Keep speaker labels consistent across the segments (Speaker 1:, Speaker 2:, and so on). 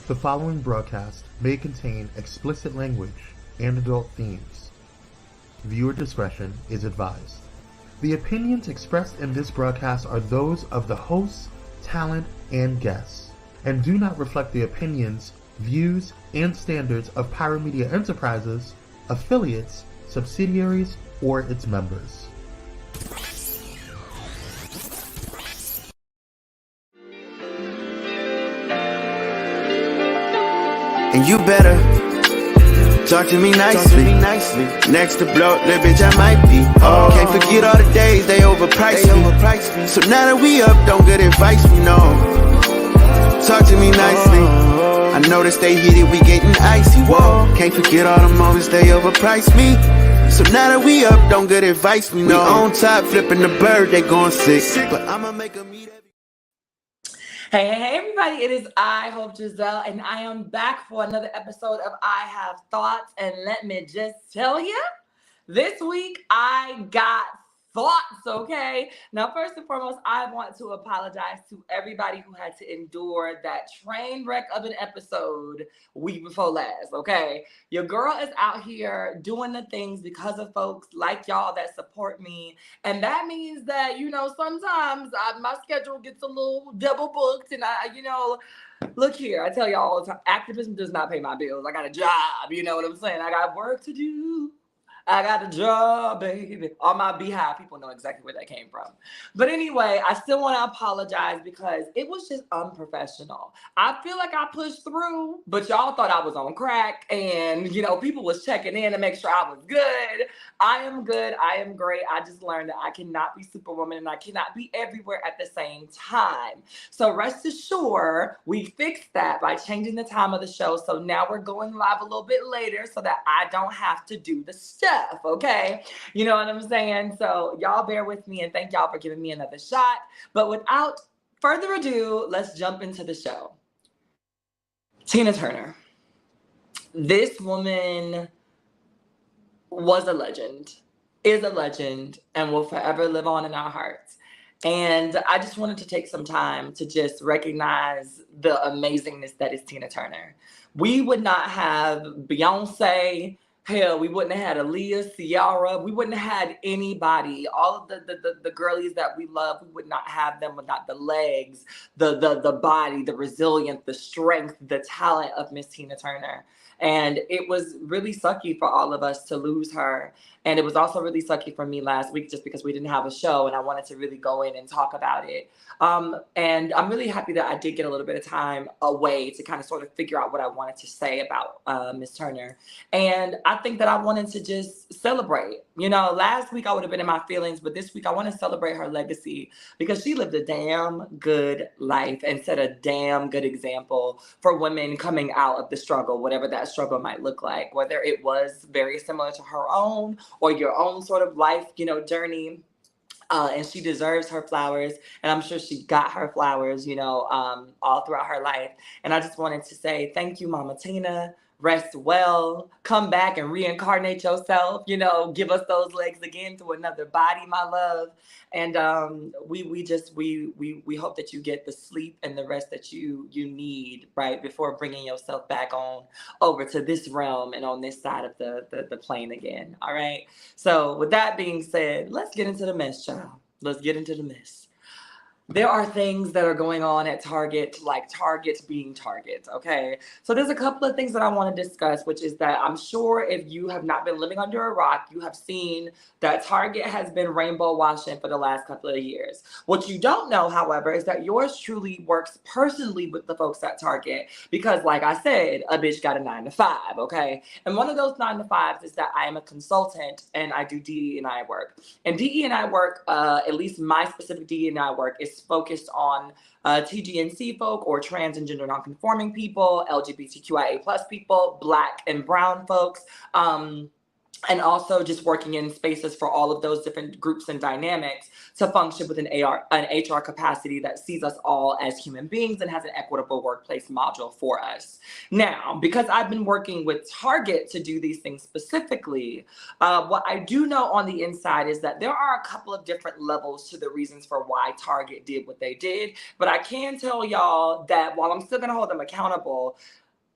Speaker 1: The following broadcast may contain explicit language and adult themes. Viewer discretion is advised. The opinions expressed in this broadcast are those of the hosts, talent, and guests, and do not reflect the opinions, views, and standards of Pyro Media Enterprises, affiliates, subsidiaries, or its members.
Speaker 2: And you better talk to me nicely. Next to blow, little bitch, I might be. Oh, can't forget all the days they overpriced me. So now that we up, don't get advice, we know. Talk to me nicely. I know that stay heated, we getting icy. Whoa, can't forget all the moments they overpriced me. So now that we up, don't get advice, we know. We on top, flipping the bird, they going sick. But I'ma make a meet.
Speaker 3: Hey, everybody, it is Giselle, and I am back for another episode of I Have Thoughts. And let me just tell you, this week I got thoughts, okay? Now, first and foremost, I want to apologize to everybody who had to endure that train wreck of an episode week before last, okay? Your girl is out here doing the things because of folks like y'all that support me. And that means that, sometimes my schedule gets a little double booked. And look here, I tell y'all all the time, activism does not pay my bills. I got a job, you know what I'm saying? I got work to do. I got a job, baby. All my Beehive people know exactly where that came from. But anyway, I still want to apologize because it was just unprofessional. I feel like I pushed through, but y'all thought I was on crack. And, people was checking in to make sure I was good. I am good. I am great. I just learned that I cannot be Superwoman and I cannot be everywhere at the same time. So rest assured, we fixed that by changing the time of the show. So now we're going live a little bit later so that I don't have to do the stuff. Okay, you know what I'm saying? So y'all bear with me and thank y'all for giving me another shot. But without further ado, let's jump into the show. Tina Turner. This woman was a legend, is a legend, and will forever live on in our hearts. And I just wanted to take some time to just recognize the amazingness that is Tina Turner. We would not have Beyonce. Hell, we wouldn't have had Aaliyah, Ciara. We wouldn't have had anybody. All of the girlies that we love, we would not have them without the legs, the body, the resilience, the strength, the talent of Miss Tina Turner. And it was really sucky for all of us to lose her. And it was also really sucky for me last week just because we didn't have a show and I wanted to really go in and talk about it. And I'm really happy that I did get a little bit of time away to kind of sort of figure out what I wanted to say about Miss Turner. And I think that I wanted to just celebrate. Last week I would have been in my feelings, but this week I want to celebrate her legacy because she lived a damn good life and set a damn good example for women coming out of the struggle, whatever that struggle might look like, whether it was very similar to her own or your own sort of life, journey. And she deserves her flowers. And I'm sure she got her flowers, all throughout her life. And I just wanted to say thank you, Mama Tina. Rest well, come back and reincarnate yourself, give us those legs again to another body, my love. And we hope that you get the sleep and the rest that you need, right, before bringing yourself back on over to this realm and on this side of the plane again. All right. So with that being said, let's get into the mess, child. Let's get into the mess. There are things that are going on at Target, like Target being Target, okay? So there's a couple of things that I want to discuss, which is that I'm sure if you have not been living under a rock, you have seen that Target has been rainbow washing for the last couple of years. What you don't know, however, is that yours truly works personally with the folks at Target because, like I said, a bitch got a 9-to-5, okay? And one of those 9-to-5s is that I am a consultant and I do DE&I work. And DE&I work, at least my specific DE&I work, is focused on TGNC folk or trans and gender nonconforming people, LGBTQIA+ people, Black and brown folks, and also just working in spaces for all of those different groups and dynamics to function with an HR capacity that sees us all as human beings and has an equitable workplace module for us. Now, because I've been working with Target to do these things specifically, what I do know on the inside is that there are a couple of different levels to the reasons for why Target did what they did. But I can tell y'all that while I'm still going to hold them accountable,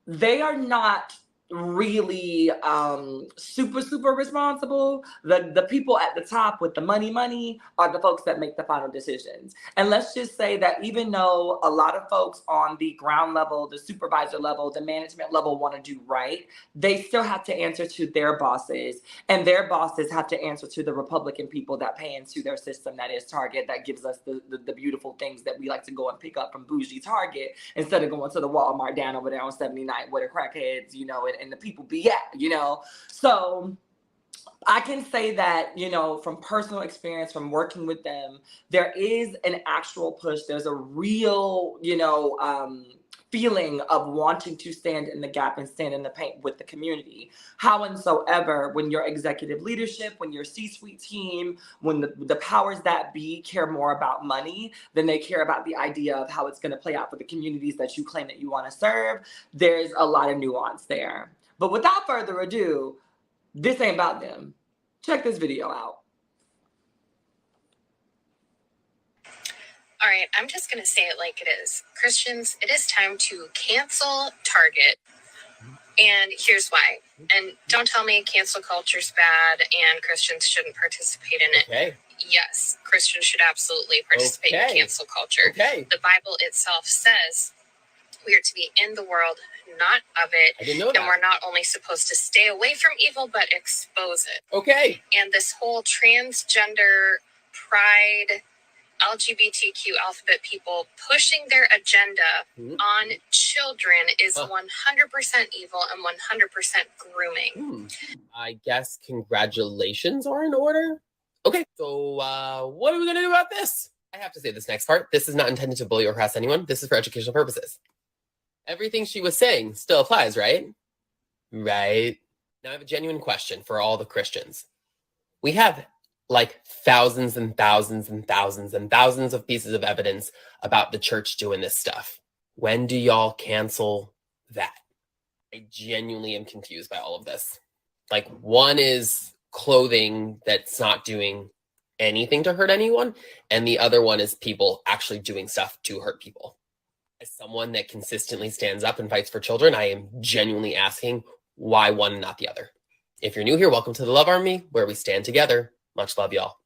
Speaker 3: they are not really super responsible. The people at the top with the money are the folks that make the final decisions. And let's just say that even though a lot of folks on the ground level, the supervisor level, the management level want to do right, they still have to answer to their bosses, and their bosses have to answer to the Republican people that pay into their system that is Target, that gives us the beautiful things that we like to go and pick up from bougie Target instead of going to the Walmart down over there on 79th where the crackheads, and the people be at, So I can say that, from personal experience, from working with them, there is an actual push. There's a real, feeling of wanting to stand in the gap and stand in the paint with the community. Howsoever, when your executive leadership, when your C-suite team, when the powers that be care more about money than they care about the idea of how it's going to play out for the communities that you claim that you want to serve, there's a lot of nuance there. But without further ado, this ain't about them. Check this video out.
Speaker 4: All right, I'm just going to say it like it is. Christians, it is time to cancel Target. And here's why. And don't tell me cancel culture's bad and Christians shouldn't participate in it.
Speaker 5: Okay.
Speaker 4: Yes, Christians should absolutely participate in cancel culture.
Speaker 5: Okay.
Speaker 4: The Bible itself says we are to be in the world, not of it.
Speaker 5: I didn't know that.
Speaker 4: And we're not only supposed to stay away from evil, but expose it.
Speaker 5: Okay.
Speaker 4: And this whole transgender pride, LGBTQ alphabet people pushing their agenda on children is 100% evil and 100% grooming.
Speaker 5: I guess congratulations are in order. Okay, so what are we going to do about this? I have to say this next part. This is not intended to bully or harass anyone. This is for educational purposes. Everything she was saying still applies, right? Right. Now I have a genuine question for all the Christians. We have like thousands and thousands and thousands and thousands of pieces of evidence about the church doing this stuff. When do y'all cancel that? I genuinely am confused by all of this. Like, one is clothing that's not doing anything to hurt anyone, and the other one is people actually doing stuff to hurt people. As someone that consistently stands up and fights for children, I am genuinely asking why one and not the other. If you're new here, welcome to the Love Army, where we stand together. Much love, y'all.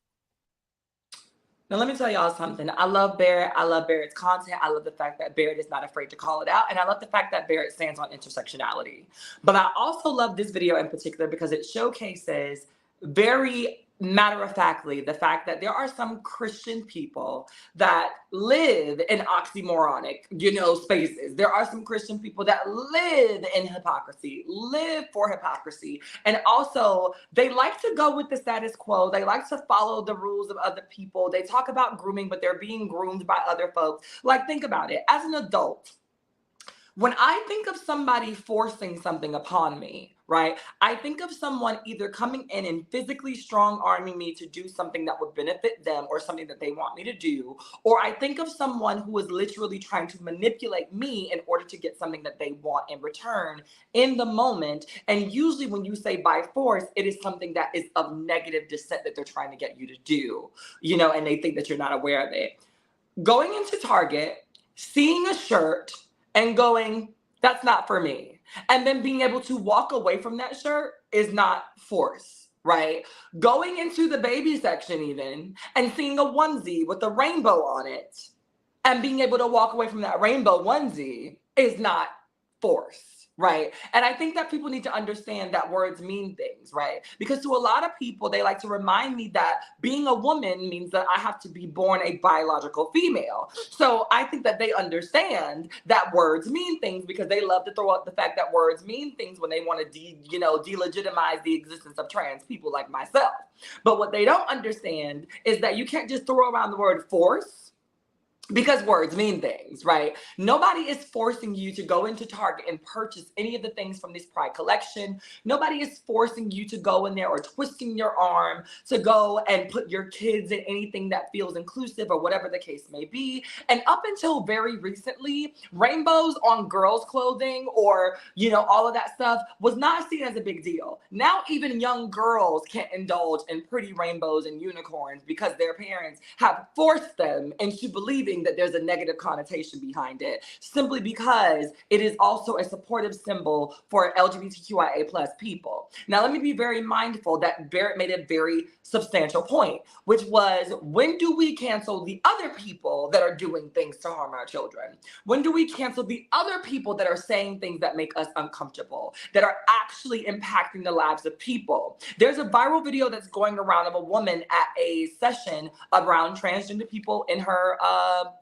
Speaker 3: Now, let me tell y'all something. I love Barrett. I love Barrett's content. I love the fact that Barrett is not afraid to call it out. And I love the fact that Barrett stands on intersectionality. But I also love this video in particular because it showcases very matter-of-factly the fact that there are some Christian people that live in oxymoronic, spaces. There are some Christian people that live in hypocrisy, live for hypocrisy. And also, they like to go with the status quo. They like to follow the rules of other people. They talk about grooming, but they're being groomed by other folks. Like, think about it. As an adult, when I think of somebody forcing something upon me, right, I think of someone either coming in and physically strong-arming me to do something that would benefit them or something that they want me to do, or I think of someone who is literally trying to manipulate me in order to get something that they want in return in the moment. And usually when you say by force, it is something that is of negative descent that they're trying to get you to do, and they think that you're not aware of it. Going into Target, seeing a shirt, and going, that's not for me. And then being able to walk away from that shirt is not force, right? Going into the baby section even and seeing a onesie with a rainbow on it and being able to walk away from that rainbow onesie is not force. Right. And I think that people need to understand that words mean things, right? Because to a lot of people, they like to remind me that being a woman means that I have to be born a biological female. So I think that they understand that words mean things because they love to throw out the fact that words mean things when they want to delegitimize the existence of trans people like myself. But what they don't understand is that you can't just throw around the word force Because words mean things, right? Nobody is forcing you to go into Target and purchase any of the things from this Pride collection. Nobody is forcing you to go in there or twisting your arm to go and put your kids in anything that feels inclusive or whatever the case may be. And up until very recently, rainbows on girls' clothing or, you know, all of that stuff was not seen as a big deal. Now even young girls can't indulge in pretty rainbows and unicorns because their parents have forced them into believing that there's a negative connotation behind it, simply because it is also a supportive symbol for LGBTQIA+ people. Now, let me be very mindful that Barrett made a very substantial point, which was, when do we cancel the other people that are doing things to harm our children? When do we cancel the other people that are saying things that make us uncomfortable, that are actually impacting the lives of people? There's a viral video that's going around of a woman at a session around transgender people in her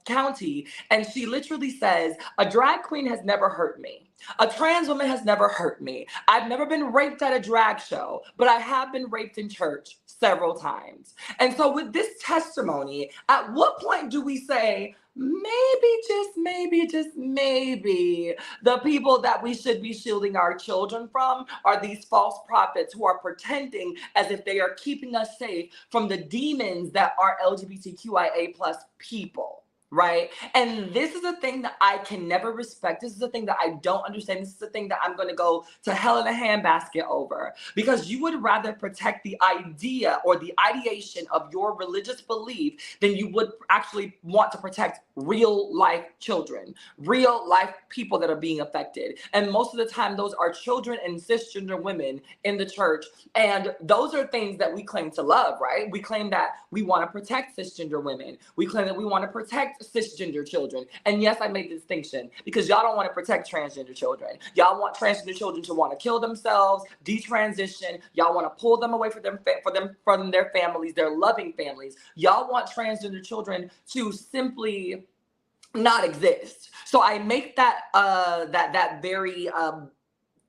Speaker 3: county, and she literally says, a drag queen has never hurt me. A trans woman has never hurt me. I've never been raped at a drag show, but I have been raped in church several times. And so with this testimony, at what point do we say, maybe, just maybe, the people that we should be shielding our children from are these false prophets who are pretending as if they are keeping us safe from the demons that are LGBTQIA+ people? Right? And this is a thing that I can never respect. This is a thing that I don't understand. This is a thing that I'm going to go to hell in a handbasket over, because you would rather protect the idea or the ideation of your religious belief than you would actually want to protect real life children, real life people that are being affected. And most of the time, those are children and cisgender women in the church. And those are things that we claim to love, right? We claim that we want to protect cisgender women. We claim that we want to protect cisgender children. And yes, I made the distinction because y'all don't want to protect transgender children. Y'all want transgender children to want to kill themselves, detransition. Y'all want to pull them away from from their families, their loving families. Y'all want transgender children to simply not exist. So I make that that very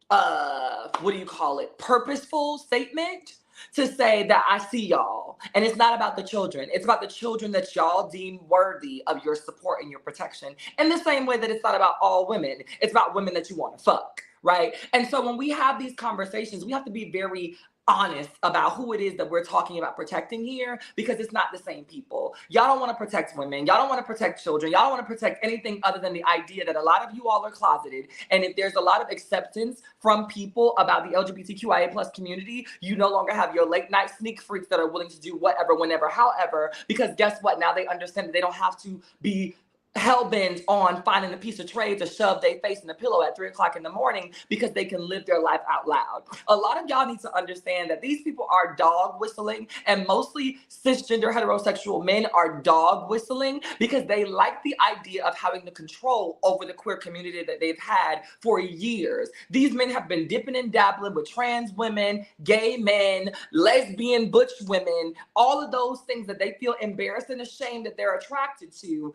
Speaker 3: what do you call it, purposeful statement to say that I see y'all. And it's not about the children. It's about the children that y'all deem worthy of your support and your protection. In the same way that it's not about all women. It's about women that you want to fuck, right? And so when we have these conversations, we have to be very honest about who it is that we're talking about protecting here, because it's not the same people. Y'all don't want to protect women. Y'all don't want to protect children. Y'all don't want to protect anything other than the idea that a lot of you all are closeted. And if there's a lot of acceptance from people about the LGBTQIA+ community, you no longer have your late night sneak freaks that are willing to do whatever, whenever, however, because guess what? Now they understand that they don't have to be hell-bent on finding a piece of tray to shove their face in the pillow at 3 o'clock in the morning because they can live their life out loud. A lot of y'all need to understand that these people are dog whistling, and mostly cisgender heterosexual men are dog whistling because they like the idea of having the control over the queer community that they've had for years. These men have been dipping and dabbling with trans women, gay men, lesbian butch women, all of those things that they feel embarrassed and ashamed that they're attracted to.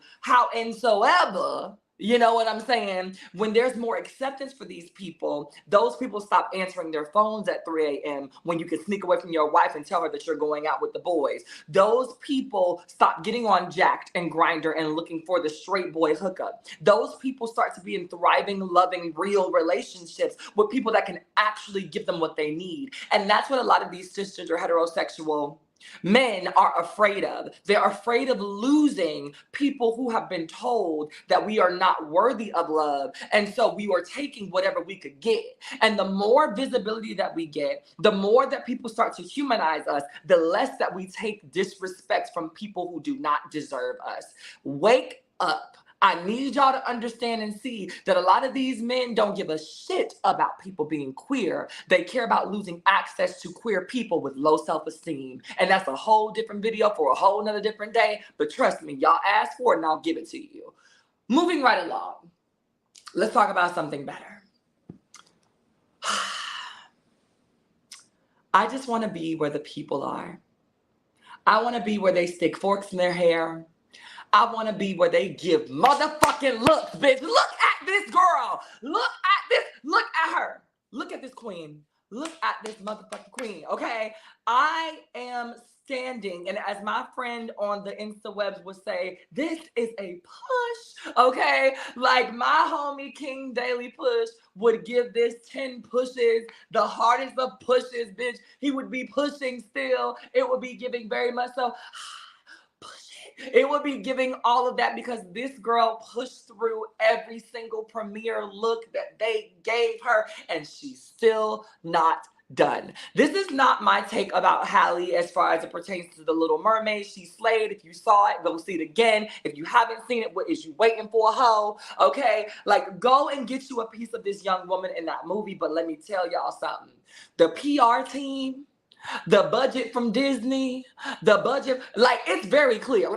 Speaker 3: Howsoever, you know what I'm saying? When there's more acceptance for these people, those people stop answering their phones at 3 a.m. when you can sneak away from your wife and tell her that you're going out with the boys. Those people stop getting on Jacked and Grindr and looking for the straight boy hookup. Those people start to be in thriving, loving, real relationships with people that can actually give them what they need. And that's what a lot of these cisgender heterosexual men are afraid of. They're afraid of losing people who have been told that we are not worthy of love. And so we are taking whatever we could get. And the more visibility that we get, the more that people start to humanize us, the less that we take disrespect from people who do not deserve us. Wake up. I need y'all to understand and see that a lot of these men don't give a shit about people being queer. They care about losing access to queer people with low self-esteem. And that's a whole different video for a whole nother different day. But trust me, y'all ask for it and I'll give it to you. Moving right along. Let's talk about something better. I just want to be where the people are. I want to be where they stick forks in their hair. I want to be where they give motherfucking looks, bitch. Look at this girl. Look at this. Look at her. Look at this queen. Look at this motherfucking queen, okay? I am outstanding. And as my friend on the Instawebs would say, this is a push, okay? Like my homie King Daily Push would give this 10 pushes, the hardest of pushes, bitch. He would be pushing still. It would be giving very much so, push it. It would be giving all of that because this girl pushed through every single premiere look that they gave her and she's still not done. This is not my take about Halle as far as it pertains to The Little Mermaid. She slayed. If you saw it, go see it again. If you haven't seen it, what is you waiting for, hoe? Okay? Like, go and get you a piece of this young woman in that movie. But let me tell y'all something. The PR team, the budget from Disney, the budget, like, it's very clear.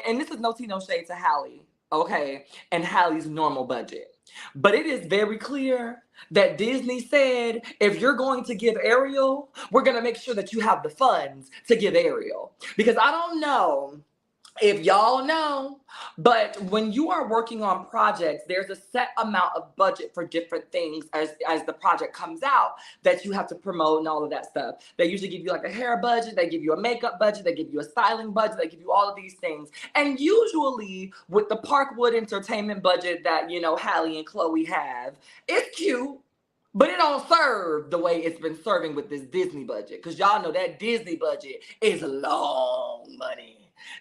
Speaker 3: And this is no tea, no shade to Halle, okay? And Halle's normal budget. But it is very clear that Disney said, if you're going to give Ariel, we're going to make sure that you have the funds to give Ariel. Because I don't know if y'all know, but when you are working on projects, there's a set amount of budget for different things as the project comes out that you have to promote and all of that stuff. They usually give you like a hair budget, they give you a makeup budget, they give you a styling budget, they give you all of these things. And usually with the Parkwood Entertainment budget that, you know, Halle and Chloe have, it's cute. But it don't serve the way it's been serving with this Disney budget. Because y'all know that Disney budget is long money.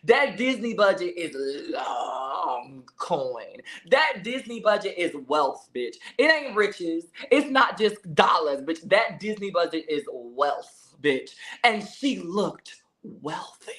Speaker 3: That Disney budget is long coin. That Disney budget is wealth, bitch. It ain't riches. It's not just dollars, bitch. That Disney budget is wealth, bitch. And she looked wealthy.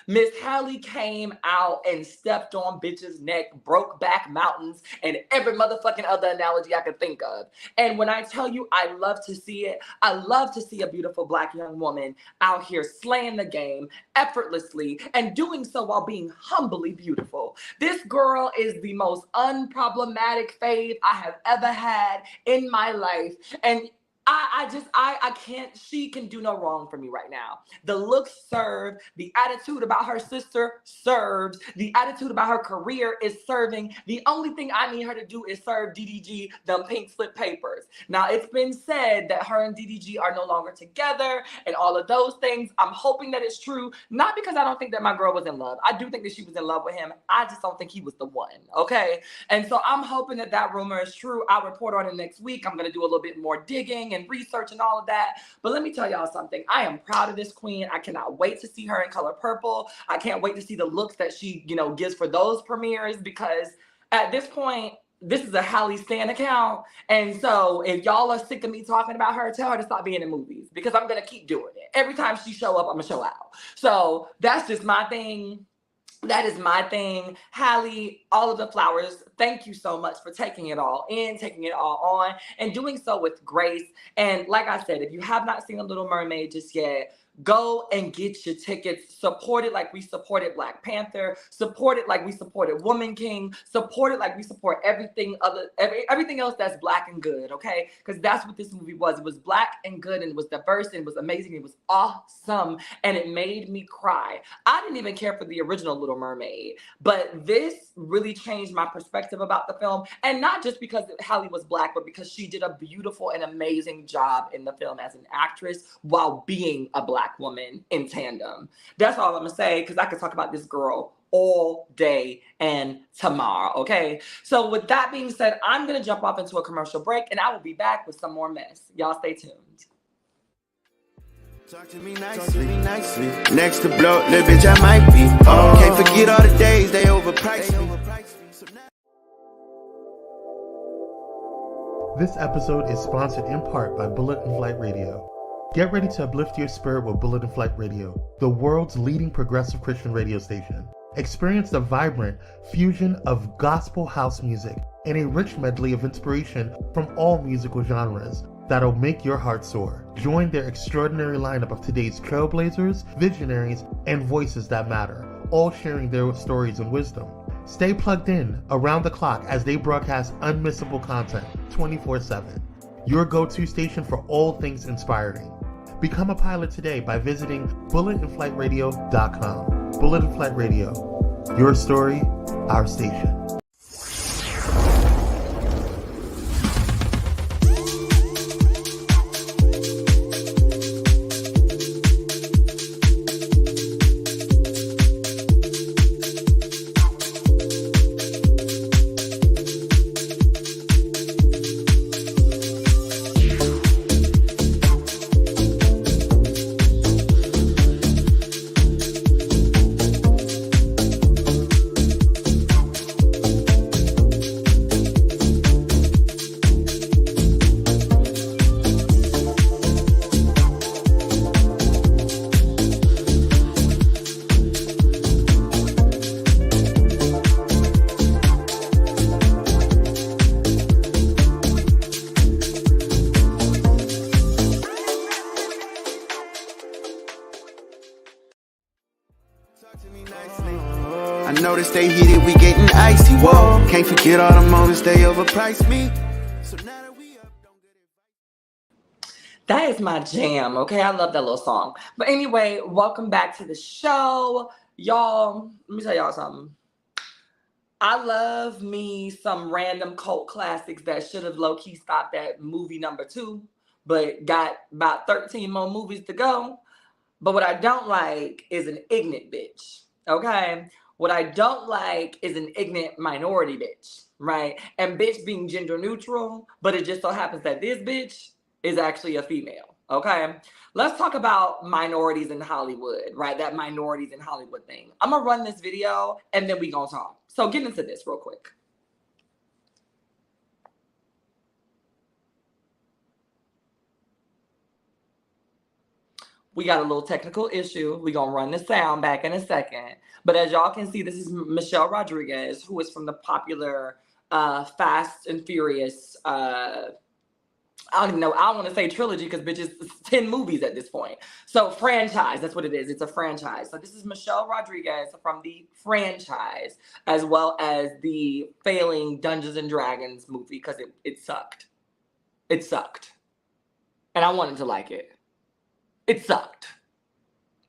Speaker 3: Miss Halle came out and stepped on bitches' neck, broke back mountains, and every motherfucking other analogy I could think of. And when I tell you I love to see it, I love to see a beautiful Black young woman out here slaying the game effortlessly and doing so while being humbly beautiful. This girl is the most unproblematic fave I have ever had in my life. And I can't, she can do no wrong for me right now. The looks serve, the attitude about her sister serves, the attitude about her career is serving. The only thing I need her to do is serve DDG them pink slip papers. Now, it's been said that her and DDG are no longer together and all of those things. I'm hoping that it's true, not because I don't think that my girl was in love. I do think that she was in love with him. I just don't think he was the one, okay? And so I'm hoping that that rumor is true. I'll report on it next week. I'm going to do a little bit more digging and research and all of that. But let me tell y'all something. I am proud of this queen. I cannot wait to see her in Color Purple. I can't wait to see the looks that she, you know, gives for those premieres, because at this point, this is a Halle Stan account. And so if y'all are sick of me talking about her, tell her to stop being in movies, because I'm going to keep doing it. Every time she show up, I'm going to show out. So that's just my thing. That is my thing. Halle, all of the flowers, thank you so much for taking it all in, taking it all on, and doing so with grace. And like I said, if you have not seen The Little Mermaid just yet, go and get your tickets. Support it like we supported Black Panther. Support it like we supported Woman King. Support it like we support everything else that's Black and good, okay? Because that's what this movie was. It was Black and good, and it was diverse, and it was amazing. It was awesome, and it made me cry. I didn't even care for the original Little Mermaid, but this really changed my perspective about the film, and not just because Halle was Black, but because she did a beautiful and amazing job in the film as an actress while being a Black woman in tandem. That's all I'm gonna say, because I could talk about this girl all day and tomorrow, okay? So with that being said, I'm gonna jump off into a commercial break, and I will be back with some more mess. Y'all stay tuned.
Speaker 2: Talk to me nicely, next to blow, little bitch, I might be. Oh, can't forget all the days they overpriced me. So now...
Speaker 1: This episode is sponsored in part by Bullet and Flight Radio. Get ready to uplift your spirit with Bullet and Flight Radio, the world's leading progressive Christian radio station. Experience the vibrant fusion of gospel house music and a rich medley of inspiration from all musical genres that'll make your heart soar. Join their extraordinary lineup of today's trailblazers, visionaries, and voices that matter, all sharing their stories and wisdom. Stay plugged in around the clock as they broadcast unmissable content 24/7. Your go-to station for all things inspiring. Become a pilot today by visiting bulletandflightradio.com. Bullet and Flight Radio. Your story, our station.
Speaker 2: I noticed they heated, we getting icy. Whoa, can't forget all the moments they overpriced me. So now that we up, don't get it.
Speaker 3: That is my jam, okay? I love that little song. But anyway, welcome back to the show. Y'all, let me tell y'all something. I love me some random cult classics that should have low-key stopped at movie number 2, but got about 13 more movies to go. But what I don't like is an ignorant bitch, okay? What I don't like is an ignorant minority bitch, right? And bitch being gender neutral, but it just so happens that this bitch is actually a female, okay? Let's talk about minorities in Hollywood, right? That minorities in Hollywood thing. I'm gonna run this video and then we gonna talk. So get into this real quick. We got a little technical issue. We're going to run the sound back in a second. But as y'all can see, this is Michelle Rodriguez, who is from the popular Fast and Furious, I don't even know, I don't want to say trilogy because bitch, it's 10 movies at this point. So franchise, that's what it is. It's a franchise. So this is Michelle Rodriguez from the franchise, as well as the failing Dungeons and Dragons movie because it sucked. It sucked. And I wanted to like it. It sucked.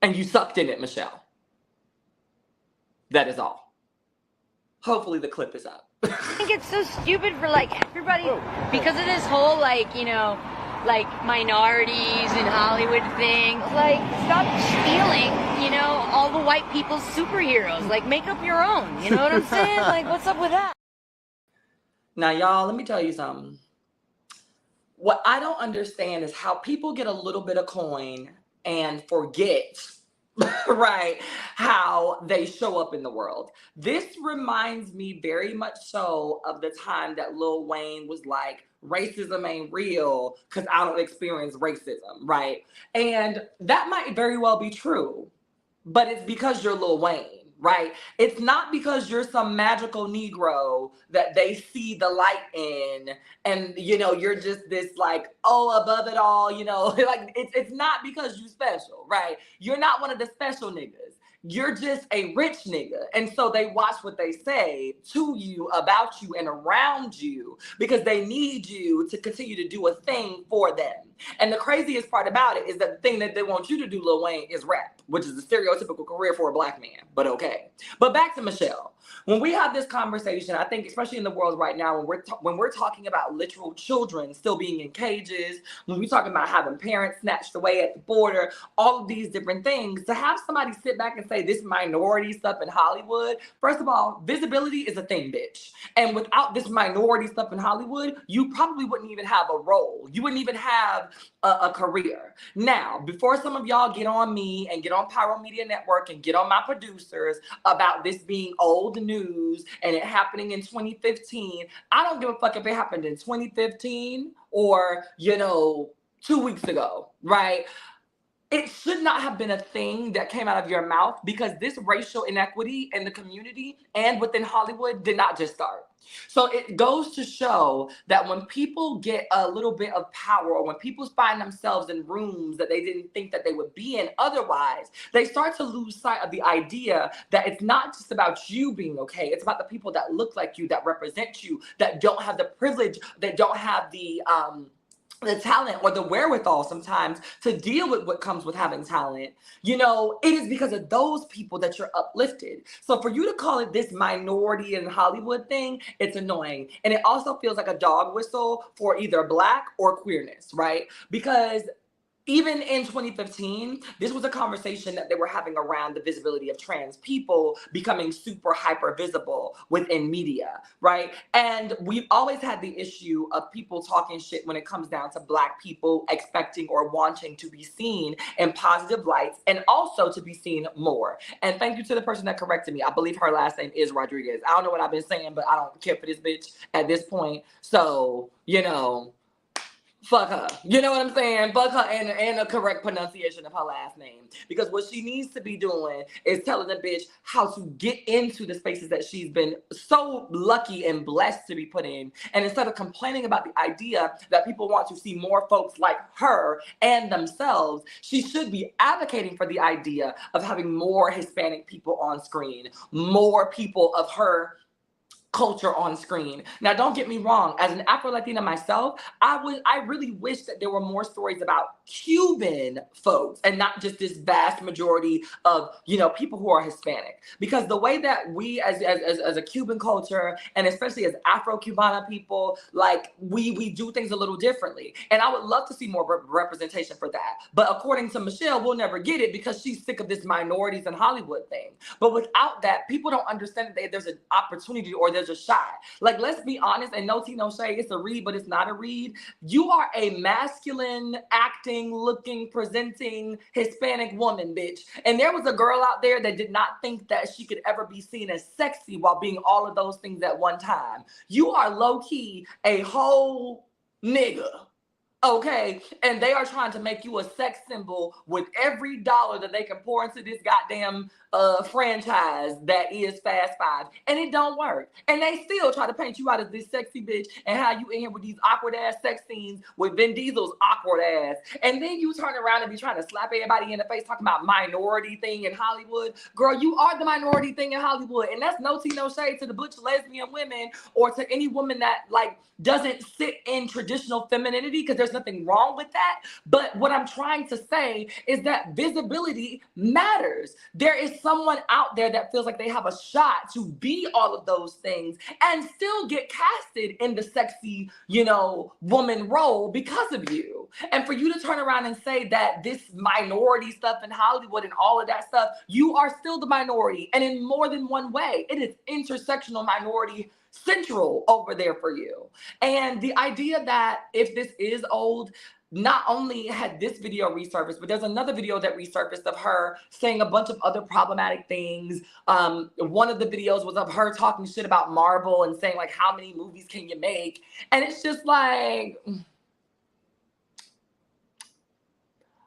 Speaker 3: And you sucked in it, Michelle. That is all. Hopefully the clip is up.
Speaker 6: I think it's so stupid for like everybody because of this whole like, you know, like minorities in Hollywood thing. Like stop stealing, you know, all the white people's superheroes. Like make up your own. You know what I'm saying? Like what's up with that?
Speaker 3: Now, y'all, let me tell you something. What I don't understand is how people get a little bit of coin and forget, right, how they show up in the world. This reminds me very much so of the time that Lil Wayne was like, racism ain't real because I don't experience racism, right? And that might very well be true, but it's because you're Lil Wayne. Right? It's not because you're some magical Negro that they see the light in and, you know, you're just this like, oh, above it all, you know, like it's not because you special, right? You're not one of the special niggas. You're just a rich nigga. And so they watch what they say to you, about you, and around you because they need you to continue to do a thing for them. And the craziest part about it is that the thing that they want you to do, Lil Wayne, is rap, which is a stereotypical career for a black man, but okay. But back to Michelle. When we have this conversation, I think especially in the world right now, when we're talking about literal children still being in cages, when we're talking about having parents snatched away at the border, all of these different things, to have somebody sit back and say this minority stuff in Hollywood, first of all, visibility is a thing, bitch. And without this minority stuff in Hollywood, you probably wouldn't even have a role. You wouldn't even have a career. Now, before some of y'all get on me and get on Pyro Media Network and get on my producers about this being old news and it happening in 2015, I don't give a fuck if it happened in 2015 or, you know, 2 weeks ago, right? It should not have been a thing that came out of your mouth because this racial inequity in the community and within Hollywood did not just start. So it goes to show that when people get a little bit of power or when people find themselves in rooms that they didn't think that they would be in otherwise, they start to lose sight of the idea that it's not just about you being okay. It's about the people that look like you, that represent you, that don't have the privilege, that don't have the talent or the wherewithal sometimes to deal with what comes with having talent. You know, it is because of those people that you're uplifted. So for you to call it this minority in Hollywood thing, it's annoying. And it also feels like a dog whistle for either Black or queerness, right? Because even in 2015, this was a conversation that they were having around the visibility of trans people becoming super hyper visible within media, right? And we've always had the issue of people talking shit when it comes down to Black people expecting or wanting to be seen in positive lights and also to be seen more. And thank you to the person that corrected me. I believe her last name is Rodriguez. I don't know what I've been saying, but I don't care for this bitch at this point. So, you know, fuck her. You know what I'm saying? Fuck her and a correct pronunciation of her last name. Because what she needs to be doing is telling the bitch how to get into the spaces that she's been so lucky and blessed to be put in. And instead of complaining about the idea that people want to see more folks like her and themselves, she should be advocating for the idea of having more Hispanic people on screen, more people of her culture on screen. Now, don't get me wrong. As an Afro-Latina myself, I really wish that there were more stories about Cuban folks and not just this vast majority of, you know, people who are Hispanic. Because the way that we as a Cuban culture, and especially as Afro-Cubana people, like we do things a little differently. And I would love to see more representation for that. But according to Michelle, we'll never get it because she's sick of this minorities in Hollywood thing. But without that, people don't understand that there's an opportunity or there's a shot. Like, let's be honest, and no tea, no shade, it's a read, but it's not a read. You are a masculine, acting, looking, presenting Hispanic woman, bitch. And there was a girl out there that did not think that she could ever be seen as sexy while being all of those things at one time. You are low-key a whole nigga. Okay, and they are trying to make you a sex symbol with every dollar that they can pour into this goddamn franchise that is Fast Five, and it don't work. And they still try to paint you out as this sexy bitch and how you in here with these awkward ass sex scenes with Vin Diesel's awkward ass, and then you turn around and be trying to slap everybody in the face talking about minority thing in Hollywood. Girl, you are the minority thing in Hollywood, and that's no tea, no shade to the butch lesbian women or to any woman that like doesn't sit in traditional femininity, because there's nothing wrong with that. But what I'm trying to say is that visibility matters. There is someone out there that feels like they have a shot to be all of those things and still get casted in the sexy, you know, woman role because of you. And for you to turn around and say that this minority stuff in Hollywood and all of that stuff, you are still the minority, and in more than one way. It is intersectional minority central over there for you. And the idea that if this is old, not only had this video resurfaced, but there's another video that resurfaced of her saying a bunch of other problematic things. One of the videos was of her talking shit about Marvel and saying like, how many movies can you make? And it's just like,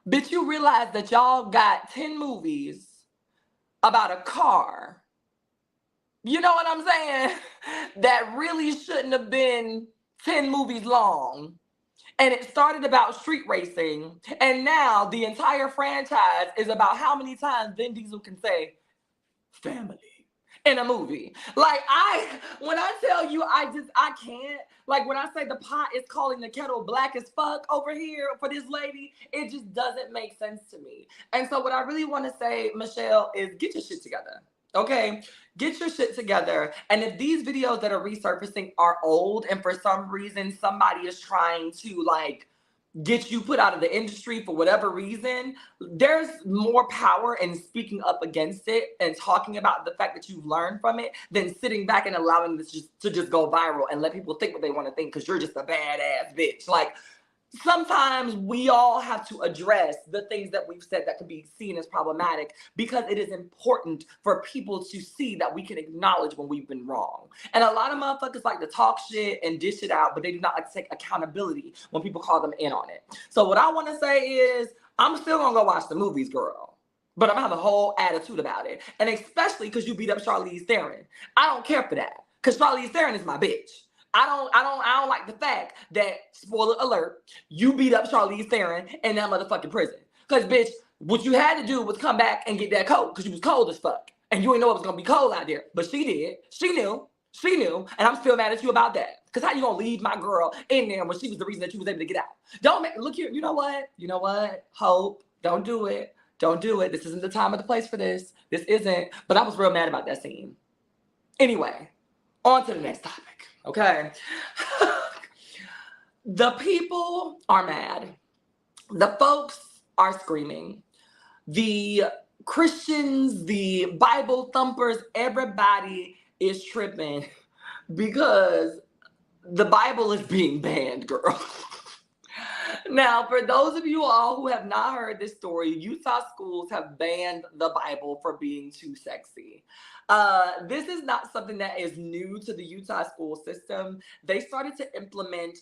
Speaker 3: bitch, you realize that y'all got 10 movies about a car, you know what I'm saying, that really shouldn't have been 10 movies long. And it started about street racing. And now the entire franchise is about how many times Vin Diesel can say family in a movie. Like, when I tell you, I can't. Like, when I say the pot is calling the kettle black as fuck over here for this lady, it just doesn't make sense to me. And so what I really want to say, Michelle, is get your shit together. Okay, get your shit together. And if these videos that are resurfacing are old and for some reason somebody is trying to like get you put out of the industry for whatever reason, there's more power in speaking up against it and talking about the fact that you've learned from it than sitting back and allowing this to just go viral and let people think what they want to think because you're just a badass bitch. Like, sometimes we all have to address the things that we've said that could be seen as problematic because it is important for people to see that we can acknowledge when we've been wrong. And a lot of motherfuckers like to talk shit and dish it out, but they do not like to take accountability when people call them in on it. So what I want to say is, I'm still gonna go watch the movies, girl, but I'm gonna have a whole attitude about it. And especially because you beat up Charlize Theron. I don't care for that because Charlize Theron is my bitch. I don't like the fact that, spoiler alert, you beat up Charlize Theron in that motherfucking prison. Because, bitch, what you had to do was come back and get that coat because you was cold as fuck. And you didn't know it was going to be cold out there. But she did. She knew. She knew. And I'm still mad at you about that. Because how you going to leave my girl in there when she was the reason that you was able to get out? Look here. You know what? You know what? Hope. Don't do it. Don't do it. This isn't the time or the place for this. This isn't. But I was real mad about that scene. Anyway, on to the next topic. Okay. The people are mad. The folks are screaming. The Christians, the Bible thumpers, everybody is tripping because the Bible is being banned, girl. Now, for those of you all who have not heard this story, Utah schools have banned the Bible for being too sexy. This is not something that is new to the Utah school system. They started to implement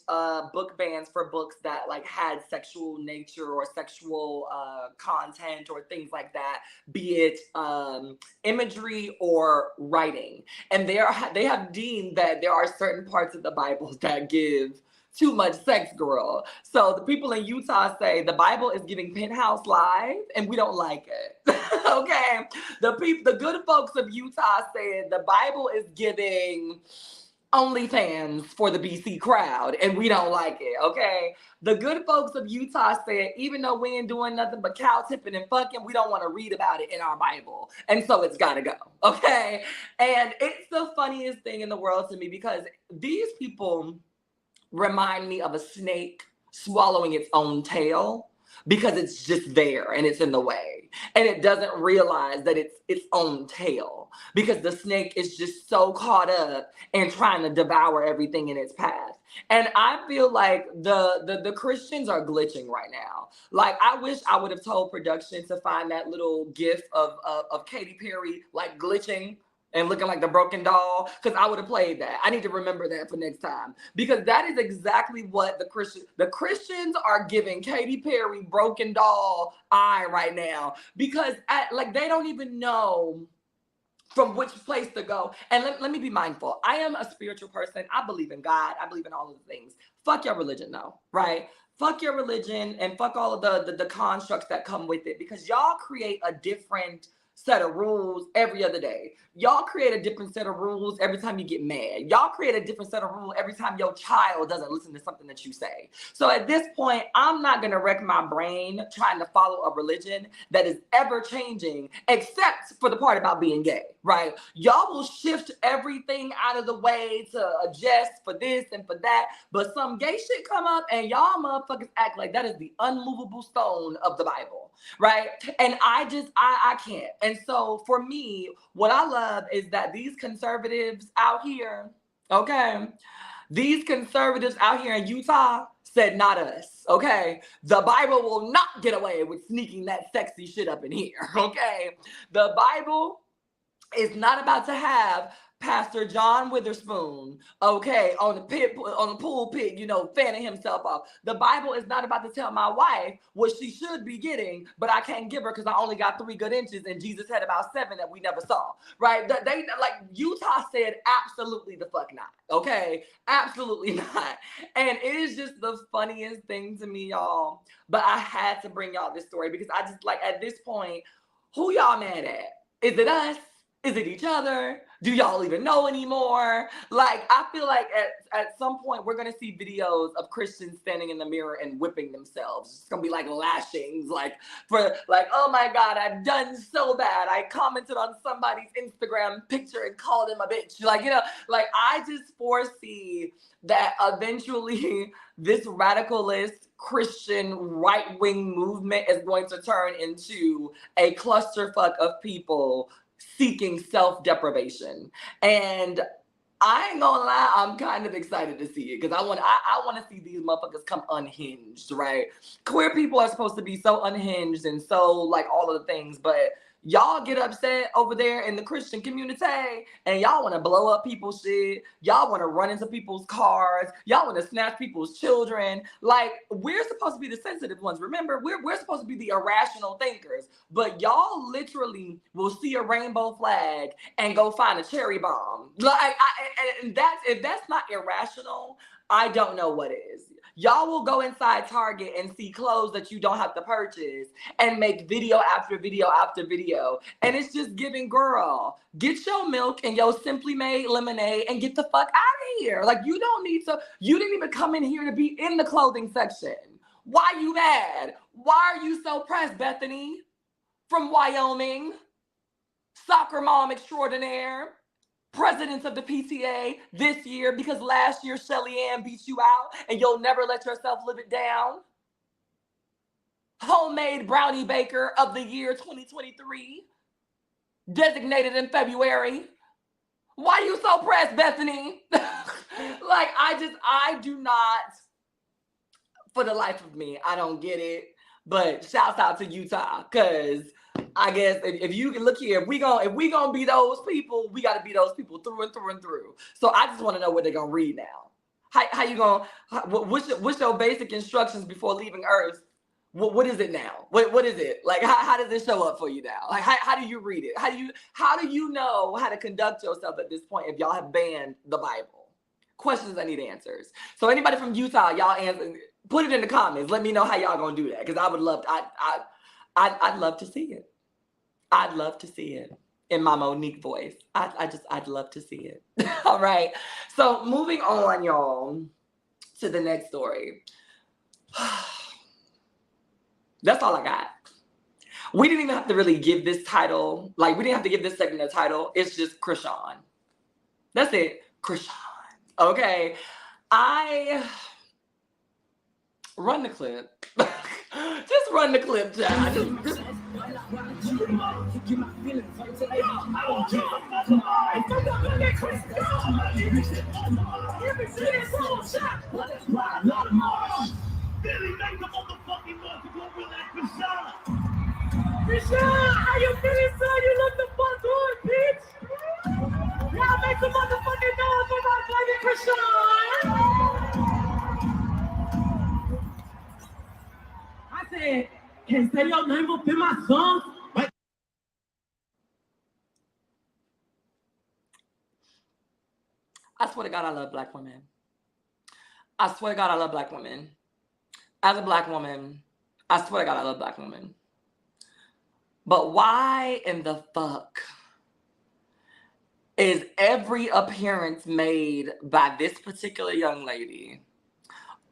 Speaker 3: book bans for books that like had sexual nature or sexual content or things like that, be it imagery or writing. And they have deemed that there are certain parts of the Bible that give too much sex, girl. So the people in Utah say the Bible is giving Penthouse Live, and we don't like it. Okay, the good folks of Utah said the Bible is giving OnlyFans for the BC crowd, and we don't like it. Okay, the good folks of Utah said even though we ain't doing nothing but cow tipping and fucking, we don't want to read about it in our Bible, and so it's got to go. Okay, and it's the funniest thing in the world to me because these people remind me of a snake swallowing its own tail because it's just there and it's in the way. And it doesn't realize that it's its own tail because the snake is just so caught up in trying to devour everything in its path. And I feel like the Christians are glitching right now. Like, I wish I would have told production to find that little gif of Katy Perry like glitching and looking like the broken doll, because I would have played that. I need to remember that for next time, because that is exactly what the Christians are giving Katy Perry broken doll eye right now, because like they don't even know from which place to go. And let me be mindful. I am a spiritual person. I believe in God. I believe in all of the things. Fuck your religion though, right? Fuck your religion and fuck all of the constructs that come with it, because y'all create a different set of rules every other day. Y'all create a different set of rules every time you get mad. Y'all create a different set of rules every time your child doesn't listen to something that you say. So at this point, I'm not going to wreck my brain trying to follow a religion that is ever changing, except for the part about being gay, right? Y'all will shift everything out of the way to adjust for this and for that, but some gay shit come up and y'all motherfuckers act like that is the unmovable stone of the Bible, right? And I can't. And so for me, what I love is that these conservatives out here, okay, these conservatives out here in Utah said, not us, okay? The Bible will not get away with sneaking that sexy shit up in here, okay? The Bible is not about to have Pastor John Witherspoon, okay, on the pulpit, you know, fanning himself off. The Bible is not about to tell my wife what she should be getting, but I can't give her because I only got 3 good inches and Jesus had about 7 that we never saw, right? They like, Utah said absolutely the fuck not, okay? Absolutely not. And it is just the funniest thing to me, y'all. But I had to bring y'all this story because I just, like, at this point, who y'all mad at? Is it us? Is it each other? Do y'all even know anymore? Like, I feel like at some point we're gonna see videos of Christians standing in the mirror and whipping themselves. It's gonna be like lashings, like for like, oh my God, I've done so bad. I commented on somebody's Instagram picture and called him a bitch. Like, you know, like I just foresee that eventually this radicalist Christian right-wing movement is going to turn into a clusterfuck of people seeking self-deprivation. And I ain't gonna lie, I'm kind of excited to see it because I want to see these motherfuckers come unhinged, right? Queer people are supposed to be so unhinged and so like all of the things, but y'all get upset over there in the Christian community and y'all want to blow up people's shit. Y'all want to run into people's cars. Y'all want to snatch people's children. Like, we're supposed to be the sensitive ones. Remember, we're supposed to be the irrational thinkers, but y'all literally will see a rainbow flag and go find a cherry bomb. Like, if that's not irrational, I don't know what is. Y'all will go inside Target and see clothes that you don't have to purchase and make video after video after video. And it's just giving, girl, get your milk and your Simply Made lemonade and get the fuck out of here. Like, you don't need to, you didn't even come in here to be in the clothing section. Why you mad? Why are you so pressed, Bethany? From Wyoming, soccer mom extraordinaire. President of the PTA this year because last year Shelly Ann beat you out and you'll never let yourself live it down. Homemade brownie baker of the year 2023, designated in February. Why you so pressed, Bethany? Like, I do not For the life of me, I don't get it. But shouts out to Utah, because I guess if you can look here, if we gonna be those people, we got to be those people through and through and through. So I just want to know what they're gonna read now. How you gonna? What's your basic instructions before leaving Earth? What is it now? What is it like? How does it show up for you now? Like how do you read it? How do you know how to conduct yourself at this point if y'all have banned the Bible? Questions I need answers. So anybody from Utah, y'all answer. Put it in the comments. Let me know how y'all gonna do that, because I would love. I'd love to see it. I'd love to see it in my Monique voice. I'd love to see it. All right. So moving on, y'all, to the next story. That's all I got. We didn't even have to really give this title. Like, we didn't have to give this segment a title. It's just Krishan. That's it. Krishan. Okay. Run the clip. Just run the clip, child. Just...
Speaker 7: Giselle, how you feeling, son? You look the fuck good, bitch. Y'all make some motherfucking noise for my buddy Krishan. I said, can say your name up in my song? What?
Speaker 3: I swear to God, I love black women. I swear to God, I love black women. As a black woman, I swear to God, I love black women. But why in the fuck is every appearance made by this particular young lady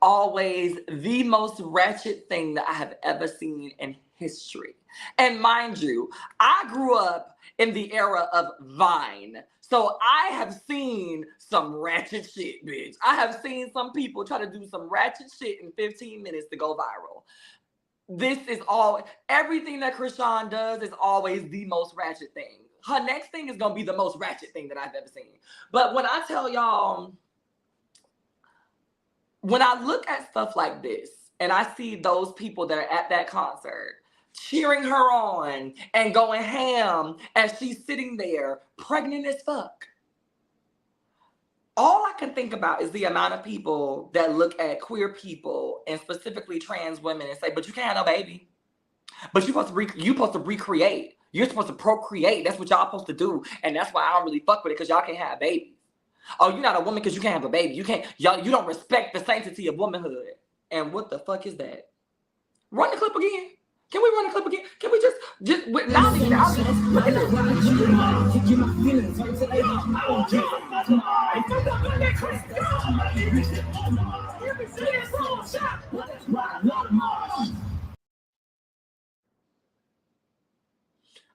Speaker 3: always the most ratchet thing that I have ever seen in history? And mind you, I grew up in the era of Vine. So I have seen some ratchet shit, bitch. I have seen some people try to do some ratchet shit in 15 minutes to go viral. This is all, everything that Krishan does is always the most ratchet thing. Her next thing is going to be the most ratchet thing that I've ever seen. But when I tell y'all, when I look at stuff like this and I see those people that are at that concert cheering her on and going ham as she's sitting there pregnant as fuck, all I can think about is the amount of people that look at queer people and specifically trans women and say, but you can't have no baby. But you're supposed to recreate. You're supposed to procreate. That's what y'all supposed to do. And that's why I don't really fuck with it, because y'all can't have babies. Oh, you're not a woman because you can't have a baby. You don't respect the sanctity of womanhood. And what the fuck is that? Run the clip again. Can we run the clip again? Can we just now look at this.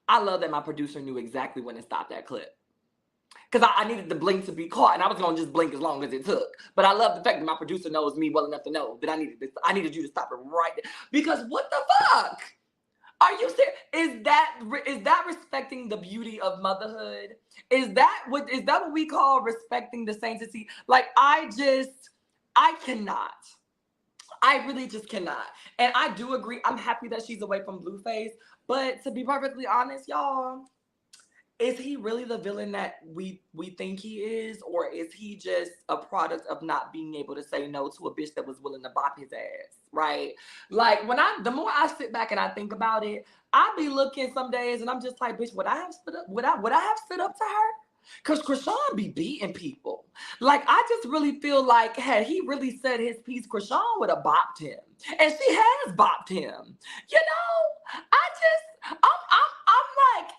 Speaker 3: I love that my producer knew exactly when to stop that clip. Because I needed the blink to be caught, and I was going to just blink as long as it took. But I love the fact that my producer knows me well enough to know that I needed you to stop it right there. Because what the fuck? Are you serious? Is that respecting the beauty of motherhood? Is that what we call respecting the sanctity? Like, I cannot. I really just cannot. And I do agree. I'm happy that she's away from Blueface. But to be perfectly honest, y'all, is he really the villain that we think he is? Or is he just a product of not being able to say no to a bitch that was willing to bop his ass, right? Like, the more I sit back and I think about it, I be looking some days and I'm just like, bitch, would I have stood up to her? Because Krishan be beating people. Like, I just really feel like had he really said his piece, Krishan would have bopped him. And she has bopped him. You know, I'm like,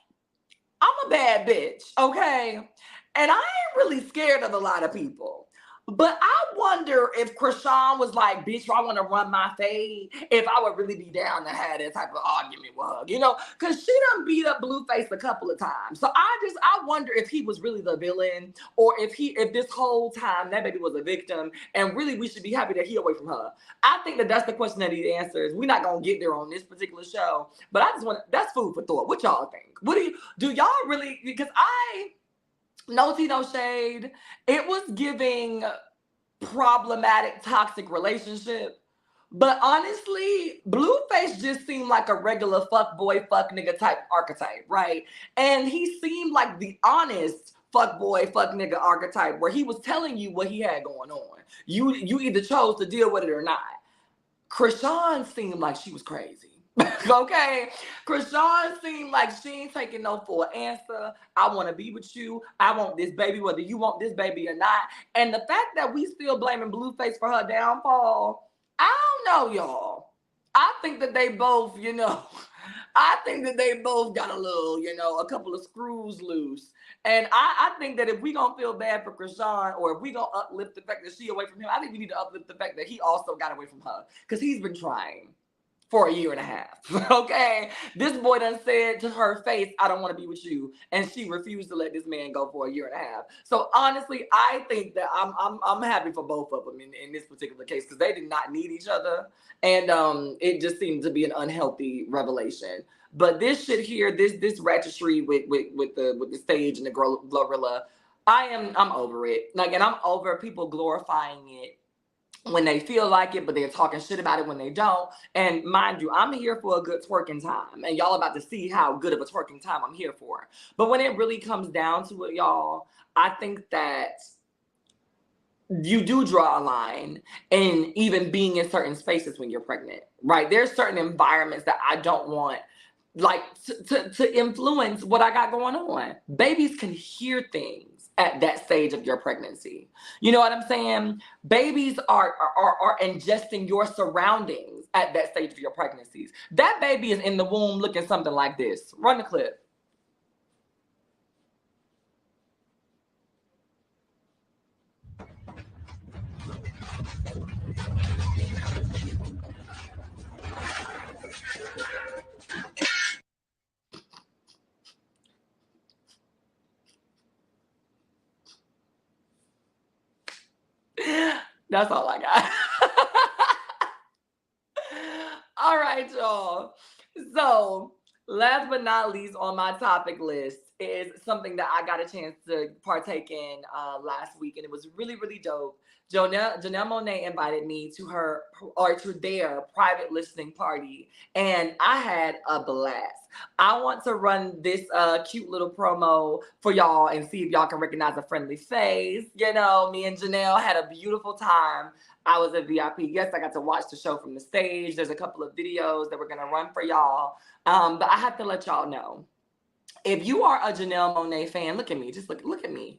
Speaker 3: I'm a bad bitch, okay? And I ain't really scared of a lot of people. But I wonder if Krishan was like, bitch, I want to run my fade, if I would really be down to have that type of argument with her, you know? Because she done beat up Blueface a couple of times. So I wonder if he was really the villain, or if this whole time that baby was a victim, and really we should be happy that he away from her. I think that's the question that he answers. We're not going to get there on this particular show, but I just want that's food for thought. What y'all think? What do y'all really, because no tea, no shade. It was giving problematic, toxic relationship. But honestly, Blueface just seemed like a regular fuck boy, fuck nigga type archetype, right? And he seemed like the honest fuck boy, fuck nigga archetype where he was telling you what he had going on. You either chose to deal with it or not. Krishan seemed like she was crazy. Okay? Krishan seemed like she ain't taking no for an answer. I want to be with you. I want this baby, whether you want this baby or not. And the fact that we still blaming Blueface for her downfall, I don't know, y'all. I think that they both, I think that they both got a little, a couple of screws loose. And I think that if we gonna feel bad for Krishan, or if we gonna uplift the fact that she away from him, I think we need to uplift the fact that he also got away from her, because he's been trying for a year and a half. Okay, this boy done said to her face, I don't want to be with you, and she refused to let this man go for a year and a half. So honestly, I think that I'm happy for both of them in this particular case, because they did not need each other, and it just seemed to be an unhealthy revelation. But this shit here, this ratchetry with the stage and the Glorilla, I'm over it. Like, and I'm over people glorifying it when they feel like it, but they're talking shit about it when they don't. And mind you, I'm here for a good twerking time, and y'all about to see how good of a twerking time I'm here for. But when it really comes down to it, y'all, I think that you do draw a line in even being in certain spaces when you're pregnant, right? There's certain environments that I don't want, like, to influence what I got going on. Babies can hear things at that stage of your pregnancy. You know what I'm saying? Babies are ingesting your surroundings at that stage of your pregnancies. That baby is in the womb looking something like this. Run the clip. That's all I got. All right, y'all. So last but not least on my topic list is something that I got a chance to partake in last week, and it was really, really dope. Janelle Monáe invited me to their private listening party, and I had a blast. I want to run this cute little promo for y'all and see if y'all can recognize a friendly face. You know, me and Janelle had a beautiful time. I was a VIP guest. I got to watch the show from the stage. There's a couple of videos that we're going to run for y'all. But I have to let y'all know, if you are a Janelle Monáe fan, look at me. Just look at me.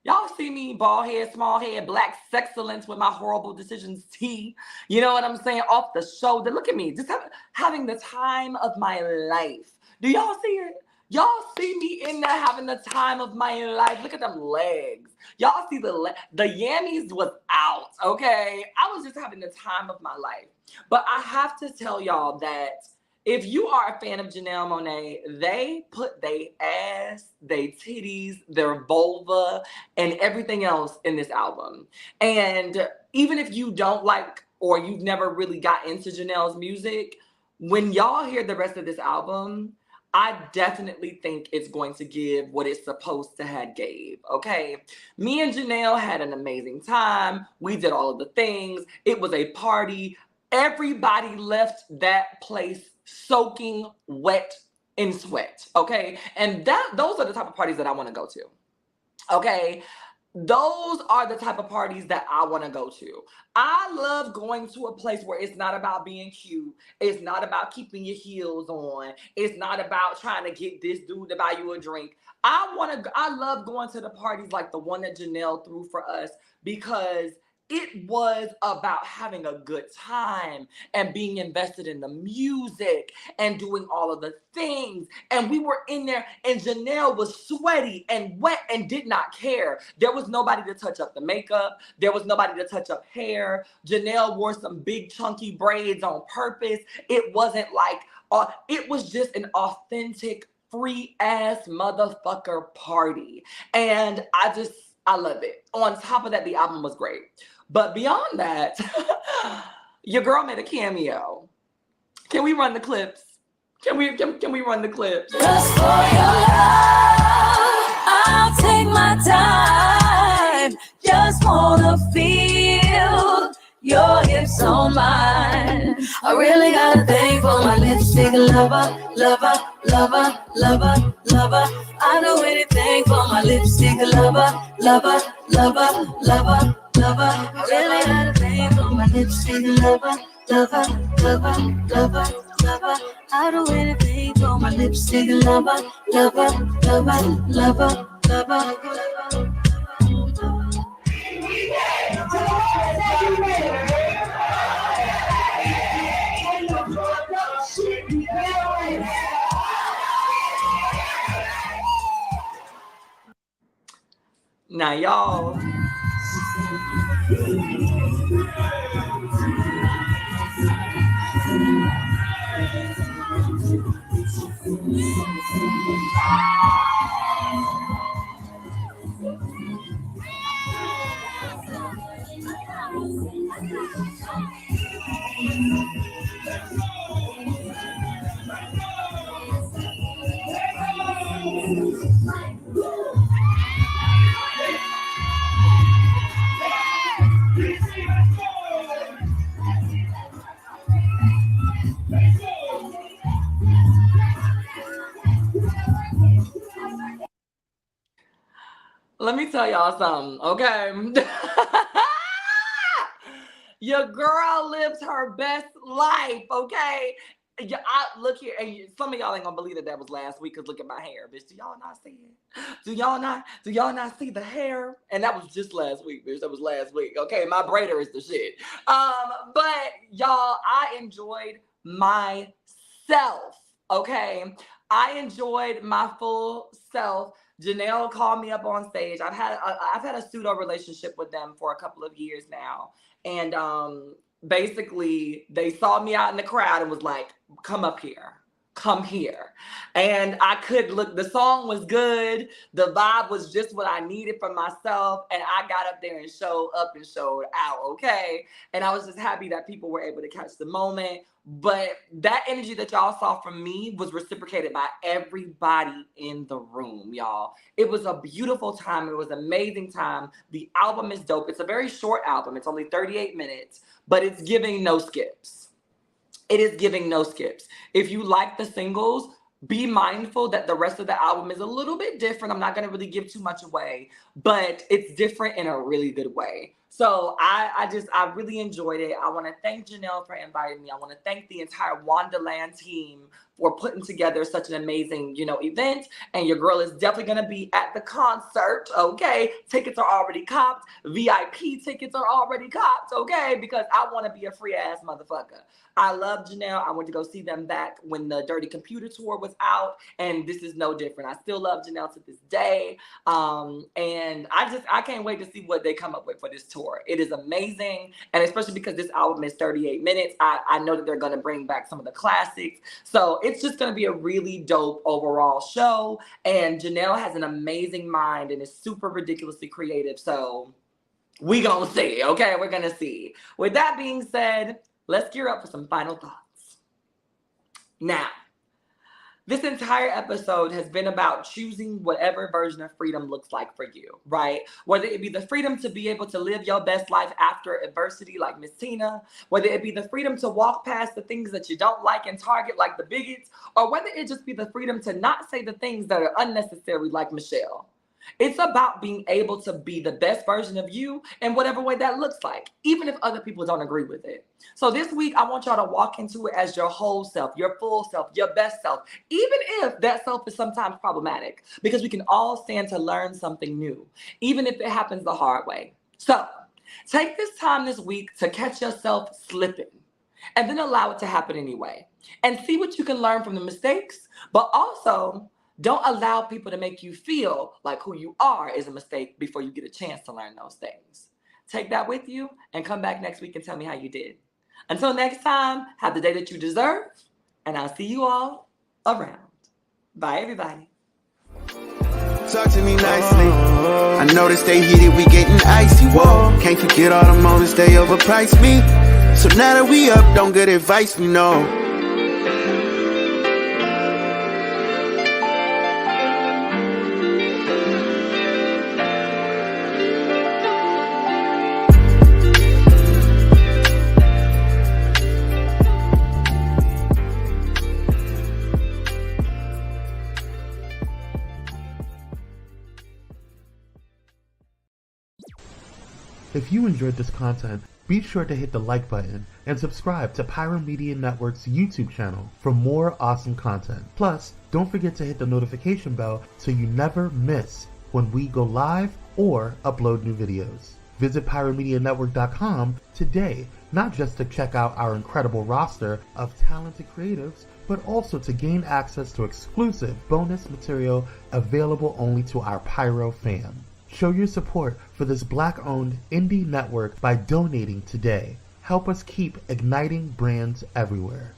Speaker 3: Y'all see me, bald head, small head, black sexcellence with my horrible decisions tea. You know what I'm saying? Off the shoulder. Look at me. Just having the time of my life. Do y'all see it? Y'all see me in there having the time of my life. Look at them legs. Y'all see the yammies was out, okay? I was just having the time of my life. But I have to tell y'all that if you are a fan of Janelle Monáe, they put their ass, their titties, their vulva, and everything else in this album. And even if you don't like, or you've never really got into Janelle's music, when y'all hear the rest of this album, I definitely think it's going to give what it's supposed to have gave, okay? Me and Janelle had an amazing time. We did all of the things. It was a party. Everybody left that place soaking wet in sweat, okay? And those are the type of parties that I want to go to, okay? Those are the type of parties that I want to go to. I love going to a place where it's not about being cute. It's not about keeping your heels on. It's not about trying to get this dude to buy you a drink. I love going to the parties like the one that Janelle threw for us, because it was about having a good time and being invested in the music and doing all of the things. And we were in there, and Janelle was sweaty and wet and did not care. There was nobody to touch up the makeup. There was nobody to touch up hair. Janelle wore some big chunky braids on purpose. It wasn't like, it was just an authentic free ass motherfucker party. And I love it. On top of that, the album was great. But beyond that, your girl made a cameo. Can we run the clips? Can we run the clips?
Speaker 8: Just for your love, I'll take my time. Just wanna feel your hips on mine. I really got a thing for my lipstick lover, lover, lover, lover, lover. I do anything for my lipstick lover, lover, lover, lover, lover. I really got a thing for my lipstick lover, lover, lover, lover, lover. I do anything for my lipstick lover, lover, lover, lover, lover.
Speaker 3: Now, y'all. Let me tell y'all something, okay? Your girl lives her best life, okay? Look here, and some of y'all ain't gonna believe that was last week, because look at my hair, bitch. Do y'all not see it? Do y'all not see the hair? And that was just last week, bitch. That was last week, okay? My braider is the shit. But y'all, I enjoyed myself, okay? I enjoyed my full self. Janelle called me up on stage. I've had a pseudo relationship with them for a couple of years now. And basically they saw me out in the crowd and was like, come up here. Come here. And I could look, the song was good. The vibe was just what I needed for myself. And I got up there and showed up and showed out, okay? And I was just happy that people were able to catch the moment. But that energy that y'all saw from me was reciprocated by everybody in the room, y'all. It was a beautiful time. It was an amazing time. The album is dope. It's a very short album. It's only 38 minutes, but it's giving no skips. It is giving no skips. If you like the singles, be mindful that the rest of the album is a little bit different. I'm not going to really give too much away, but it's different in a really good way. So I really enjoyed it. I want to thank Janelle for inviting me. I want to thank the entire Wonderland team for putting together such an amazing, event. And your girl is definitely going to be at the concert, okay? Tickets are already copped. VIP tickets are already copped, okay? Because I want to be a free ass motherfucker. I love Janelle. I went to go see them back when the Dirty Computer tour was out, and this is no different. I still love Janelle to this day. And I can't wait to see what they come up with for this tour. It is amazing. And especially because this album is 38 minutes, I know that they're going to bring back some of the classics. So it's just going to be a really dope overall show. And Janelle has an amazing mind and is super ridiculously creative. So we going to see, okay? We're going to see. With that being said, let's gear up for some final thoughts. Now, this entire episode has been about choosing whatever version of freedom looks like for you, right? Whether it be the freedom to be able to live your best life after adversity like Miss Tina, whether it be the freedom to walk past the things that you don't like and target like the bigots, or whether it just be the freedom to not say the things that are unnecessary like Michelle. It's about being able to be the best version of you in whatever way that looks like, even if other people don't agree with it. So this week, I want y'all to walk into it as your whole self, your full self, your best self, even if that self is sometimes problematic, because we can all stand to learn something new, even if it happens the hard way. So take this time this week to catch yourself slipping, and then allow it to happen anyway, and see what you can learn from the mistakes, but also don't allow people to make you feel like who you are is a mistake before you get a chance to learn those things. Take that with you and come back next week and tell me how you did. Until next time, have the day that you deserve, and I'll see you all around. Bye, everybody.
Speaker 2: Talk to me nicely. I noticed they heated, we getting icy. Whoa, can't forget all the moments they overpriced me. So now that we up, don't good advice, we know.
Speaker 1: If you enjoyed this content, be sure to hit the like button and subscribe to Pyro Media Network's YouTube channel for more awesome content. Plus, don't forget to hit the notification bell so you never miss when we go live or upload new videos. Visit PyroMediaNetwork.com today, not just to check out our incredible roster of talented creatives, but also to gain access to exclusive bonus material available only to our Pyro fam. Show your support for this Black-owned indie network by donating today. Help us keep igniting brands everywhere.